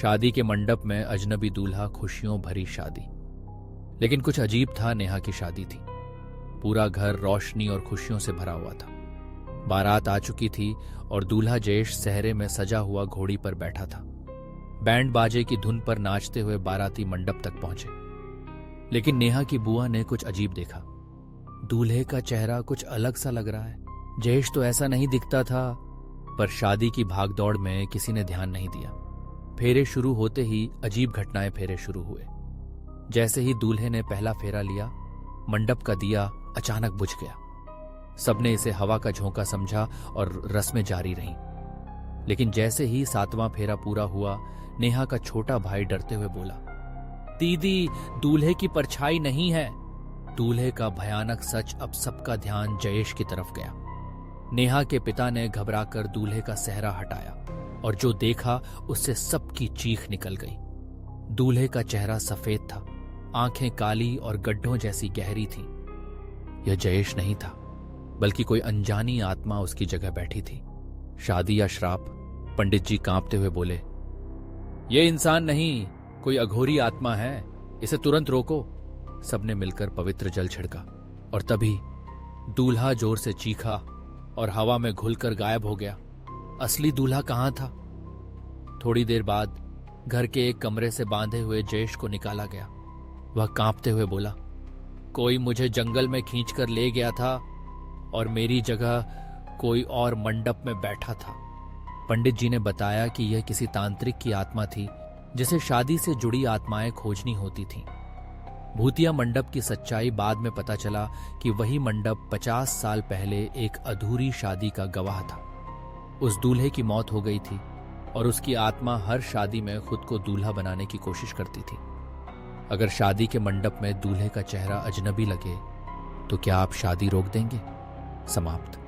शादी के मंडप में अजनबी दूल्हा, खुशियों भरी शादी। लेकिन कुछ अजीब था। नेहा की शादी थी। पूरा घर रोशनी और खुशियों से भरा हुआ था। बारात आ चुकी थी और दूल्हा जयेश सहरे में सजा हुआ घोड़ी पर बैठा था। बैंड बाजे की धुन पर नाचते हुए बाराती मंडप तक पहुंचे। लेकिन नेहा की बुआ ने कुछ अजीब देखा। दूल्हे का चेहरा कुछ अलग सा लग रहा है। जयेश तो ऐसा नहीं दिखता था। पर शादी की भागदौड़ में किसी ने ध्यान नहीं दिया। फेरे शुरू होते ही अजीब घटनाएं फेरे शुरू हुए। जैसे ही दूल्हे ने पहला फेरा लिया, मंडप का दिया अचानक बुझ गया। सबने इसे हवा का झोंका समझा और रस्में जारी रहीं। लेकिन जैसे ही 7वां फेरा पूरा हुआ, नेहा का छोटा भाई डरते हुए बोला, दीदी, दूल्हे की परछाई नहीं है। दूल्हे का भयानक सच अब सबका ध्यान जयेश की तरफ गया। नेहा के पिता ने घबराकर दूल्हे का सेहरा हटाया और जो देखा उससे सबकी चीख निकल गई। दूल्हे का चेहरा सफेद था, आंखें काली और गड्ढों जैसी गहरी थीं। यह जयेश नहीं था, बल्कि कोई अनजानी आत्मा उसकी जगह बैठी थी। शादी या श्राप? पंडित जी कांपते हुए बोले, यह इंसान नहीं, कोई अघोरी आत्मा है, इसे तुरंत रोको। सबने मिलकर पवित्र जल छिड़का और तभी दूल्हा जोर से चीखा और हवा में घुलकर गायब हो गया। असली दूल्हा कहां था? थोड़ी देर बाद घर के एक कमरे से बांधे हुए जयेश को निकाला गया। वह कांपते हुए बोला, कोई मुझे जंगल में खींचकर ले गया था और मेरी जगह कोई और मंडप में बैठा था। पंडित जी ने बताया कि यह किसी तांत्रिक की आत्मा थी जिसे शादी से जुड़ी आत्माएं खोजनी होती थीं। भूतिया मंडप की सच्चाई बाद में पता चला कि वही मंडप 50 साल पहले एक अधूरी शादी का गवाह था। उस दूल्हे की मौत हो गई थी और उसकी आत्मा हर शादी में खुद को दूल्हा बनाने की कोशिश करती थी। अगर शादी के मंडप में दूल्हे का चेहरा अजनबी लगे तो क्या आप शादी रोक देंगे? समाप्त।